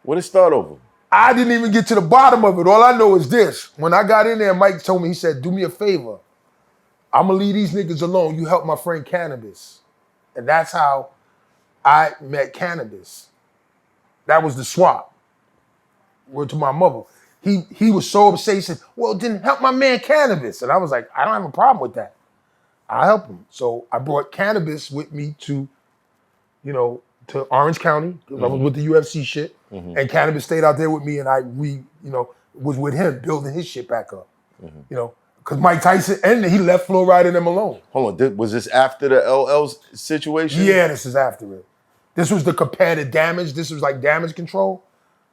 What did it start over? I didn't even get to the bottom of it. All I know is this. When I got in there, Mike told me, he said, do me a favor. I'm going to leave these niggas alone. You help my friend Cannabis. And that's how I met Cannabis. That was the swap. Word to my mother. He was so upset. He said, well, then help my man Cannabis. And I was like, I don't have a problem with that. I'll help him. So I brought Cannabis with me to, to Orange County. I was with the UFC shit. And Cannabis stayed out there with me, and was with him building his shit back up. Because Mike Tyson, and he left Flo Rida and them alone. Hold on, was this after the LL situation? Yeah, this is after it. This was the competitive damage. This was like damage control.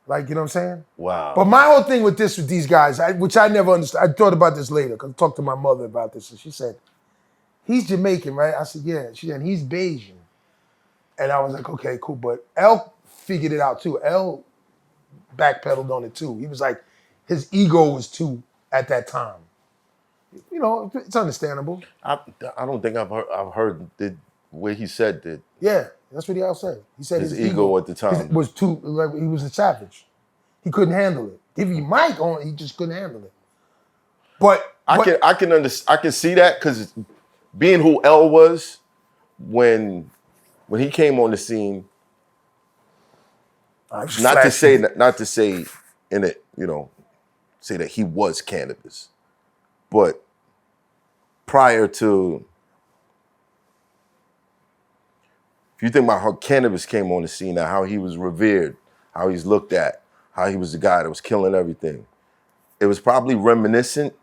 Like, you know what I'm saying? Wow. But my whole thing with these guys, which I never understood, I thought about this later, because I talked to my mother about this, and she said, he's Jamaican, right? I said, yeah. She said, he's Bayesian. And I was like, okay, cool. But L figured it out too. L backpedaled on it too. He was like, his ego was too at that time. It's understandable. I don't think I've heard the way he said that. Yeah, that's what he all said. He said his ego at the time was too, like, he was a savage. He couldn't handle it. If he might on, he just couldn't handle it. But I can see that, because being who L was when he came on the scene, not to say in it, say that he was Cannabis, but prior to, if you think about how Cannabis came on the scene, now how he was revered, how he's looked at, how he was the guy that was killing everything, it was probably reminiscent,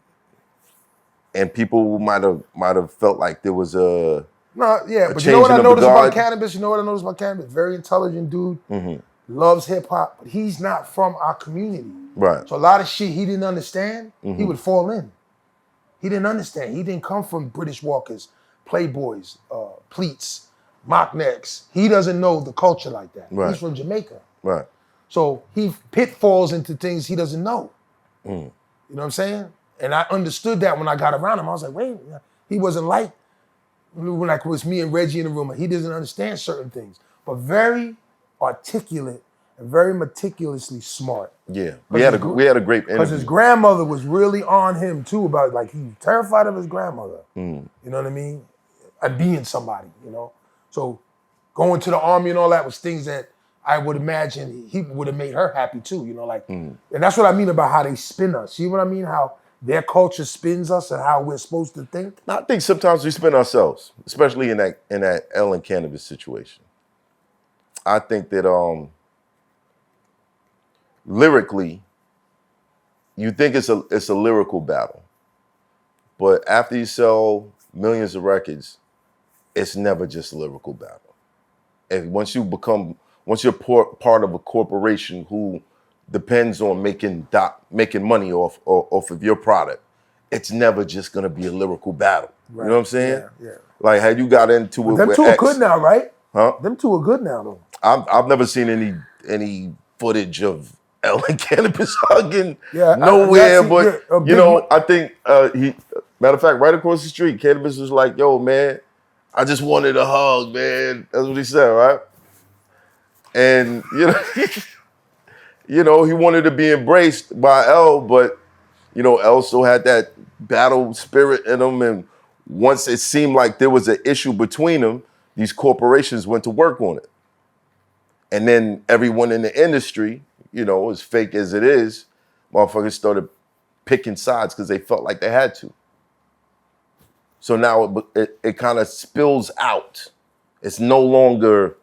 and people might have felt like there was a but you know what I noticed about Cannabis? Very intelligent dude. Loves hip hop, but he's not from our community. Right. So a lot of shit he didn't understand, he would fall in. He didn't understand. He didn't come from British Walkers, Playboys, Pleats, mock necks. He doesn't know the culture like that. Right. He's from Jamaica. Right. So he pitfalls into things he doesn't know. You know what I'm saying? And I understood that when I got around him. I was like, wait, he wasn't like it was me and Reggie in the room. He doesn't understand certain things, but very articulate and very meticulously smart. Yeah, we had a great interview. Because his grandmother was really on him too about, like, he was terrified of his grandmother. You know what I mean? And being somebody, So going to the army and all that was things that I would imagine he would have made her happy too, and that's what I mean about how they spin us. See what I mean? How their culture spins us and how we're supposed to think. I think sometimes we spin ourselves, especially in that L and Cannabis situation. I think that lyrically, you think it's a lyrical battle, but after you sell millions of records, it's never just a lyrical battle. And once you're part of a corporation who depends on making money off of your product, it's never just gonna be a lyrical battle. Right. You know what I'm saying? Yeah. Like, had you got into it, them with two X, are good now, right? Huh? Them two are good now, though. I've never seen any footage of LL and Cannabis hugging nowhere, I think matter of fact, right across the street, Cannabis was like, yo, man, I just wanted a hug, man. That's what he said, right? And he wanted to be embraced by L, but L still had that battle spirit in him, and once it seemed like there was an issue between them, these corporations went to work on it. And then everyone in the industry, as fake as it is, motherfuckers started picking sides because they felt like they had to. So now it kind of spills out. It's no longer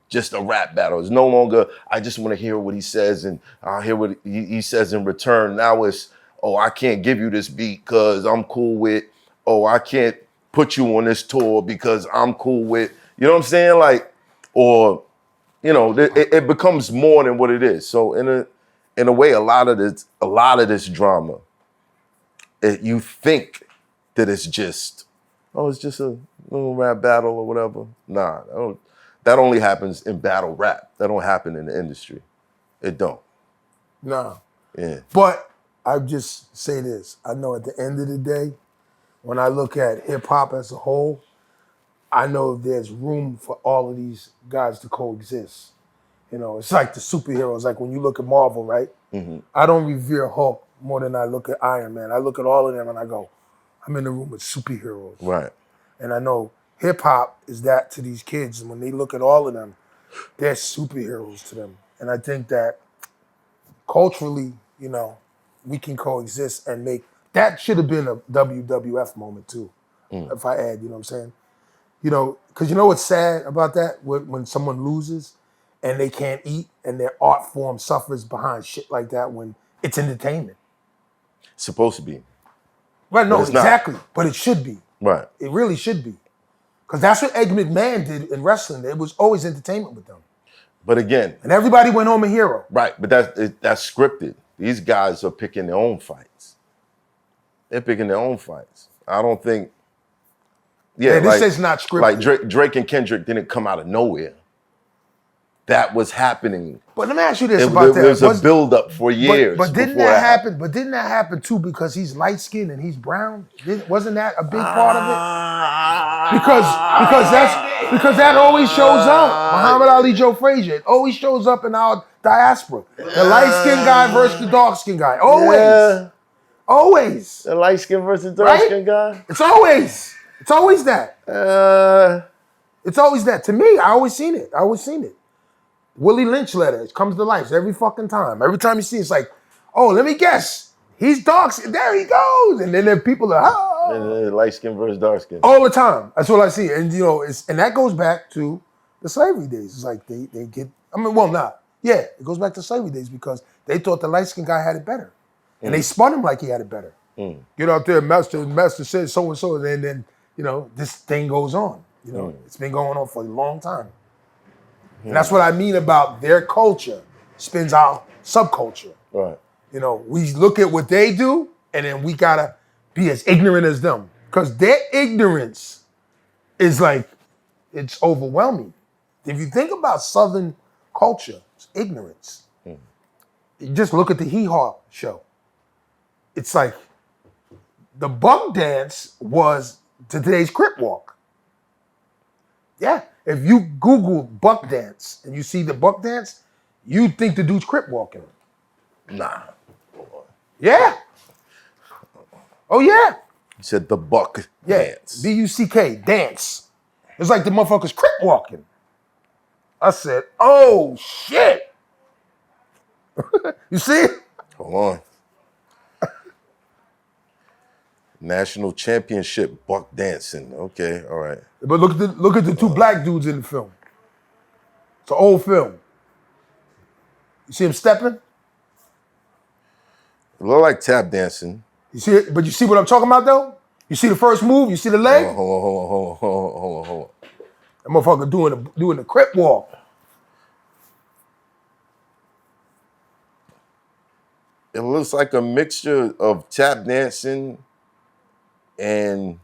just a rap battle. It's no longer, I just want to hear what he says and I'll hear what he says in return. Now it's, oh, I can't give you this beat because I'm cool with, oh, I can't put you on this tour because I'm cool with, you know what I'm saying? Like, or, it becomes more than what it is. So in a way, a lot of this drama, you think that it's just, oh, it's just a little rap battle or whatever. Nah, that only happens in battle rap. That don't happen in the industry. It don't. Nah. Yeah. But I just say this. I know at the end of the day, when I look at hip hop as a whole, I know there's room for all of these guys to coexist. You know, it's like the superheroes. Like when you look at Marvel, right? I don't revere Hulk more than I look at Iron Man. I look at all of them and I go, I'm in the room with superheroes. Right. And I know hip hop is that to these kids. And when they look at all of them, they're superheroes to them. And I think that culturally, you know, we can coexist and make, that should have been a WWF moment too. If I add, you know what I'm saying? You know, because you know what's sad about that? When someone loses and they can't eat and their art form suffers behind shit like that when it's entertainment. It's supposed to be. Right, no, it's exactly. not. But it should be. Right. It really should be. Because that's what Ed McMahon did in wrestling. It was always entertainment with them. But again. And everybody went home a hero. Right, but that's scripted. These guys are picking their own fights. They're picking their own fights. I don't think. Yeah, this is not scripted. Like Drake and Kendrick didn't come out of nowhere. That was happening. But let me ask you this about that. There was a build-up for years. But didn't that happen? But didn't that happen too because he's light-skinned and he's brown? Wasn't that a big part of it? Because that always shows up. Muhammad Ali, Joe Frazier. It always shows up in our diaspora. The light-skinned guy versus the dark-skinned guy. Always. Yeah. Always. The light-skinned versus dark-skinned guy? It's always that. It's always that. To me, I always seen it. Willie Lynch letter. It comes to life every fucking time. Every time you see it, it's like, oh, let me guess. He's dark. There he goes. And then people are, oh. Light skin versus dark skin. All the time. That's what I see. And, you know, and that goes back to the slavery days. It's like they get, yeah, it goes back to slavery days because they thought the light skinned guy had it better. And they spun him like he had it better. Get out there, master says so-and-so, and then, you know, this thing goes on. You know, it's been going on for a long time. And that's what I mean about their culture spins our subculture. Right. You know, we look at what they do, and then we gotta be as ignorant as them. Because their ignorance is like, it's overwhelming. If you think about Southern culture, it's ignorance. You just look at the Hee Haw show. It's like, the buck dance was today's Crip Walk. Yeah. If you Google buck dance and you see the buck dance, you think the dude's Crip walking. Nah. Yeah. Oh, yeah. You said the buck dance. B-U-C-K, dance. It's like the motherfucker's Crip walking. I said, oh, shit. You see it? Hold on. National championship buck dancing. Okay, all right. But look at the two black dudes in the film. It's an old film. You see him stepping? It look like tap dancing. You see it? But you see what I'm talking about though? You see the first move? You see the leg? Hold on. That motherfucker doing the Crip walk. It looks like a mixture of tap dancing and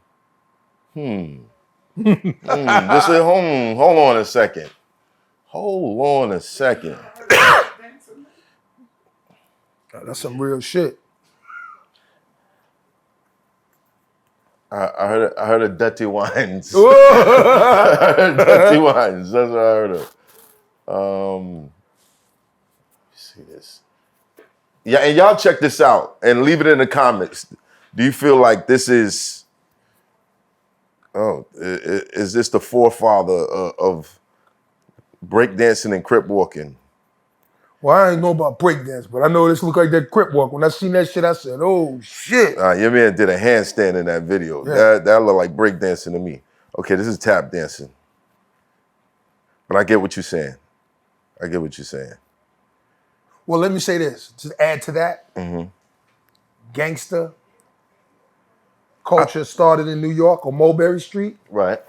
Just say, hold on a second. Hold on a second. That's some real shit. I heard of Dirty Wines. I heard Dirty Wines. That's what I heard of. See this. Yeah, and y'all check this out and leave it in the comments. Do you feel like this is? Is this the forefather of breakdancing and crip walking? Well, I ain't know about breakdance, but I know this look like that crip walk. When I seen that shit, I said, "Oh shit!" Your man did a handstand in that video. Yeah. That looked like breakdancing to me. Okay, this is tap dancing, but I get what you're saying. Well, let me say this to add to that. Gangster culture started in New York on Mulberry Street. Right.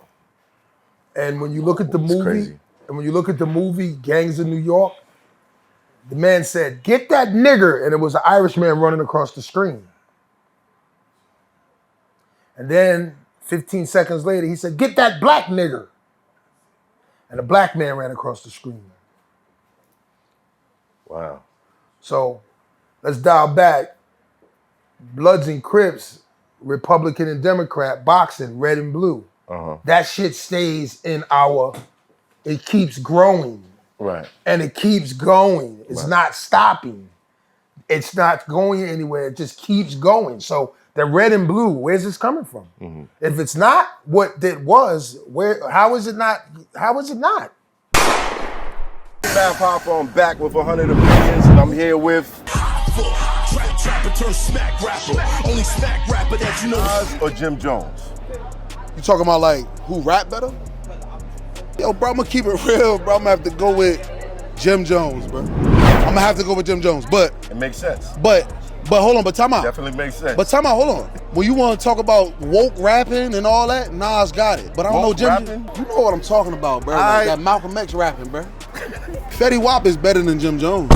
And when you look at the It's movie, crazy. Gangs of New York, the man said, "Get that nigger," and it was an Irishman running across the screen. And then 15 seconds later, he said, "Get that black nigger," and a black man ran across the screen. Wow. So let's dial back. Bloods and Crips, Republican and Democrat, boxing, red and blue. That shit stays in it keeps growing. Right. And it keeps going. It's not stopping. It's not going anywhere. It just keeps going. So the red and blue, where's this coming from? If it's not what it was, how is it not? How is it not? Math Hoffa, I'm back with 100 opinions, and I'm here with Trapper turn smack rapper. Only smack rapper that you know. Nas or Jim Jones. You talking about like who rap better? Yo, bro, I'm gonna keep it real, bro. I'm gonna have to go with Jim Jones, bro. I'm gonna have to go with Jim Jones, but It makes sense. but hold on, but time out. Definitely makes sense. But time out, hold on. When you want to talk about woke rapping and all that, Nas got it. But I don't know Woke Jim. rapping? You know what I'm talking about, bro. I- Like that Malcolm X rapping, bro. Fetty Wap is better than Jim Jones.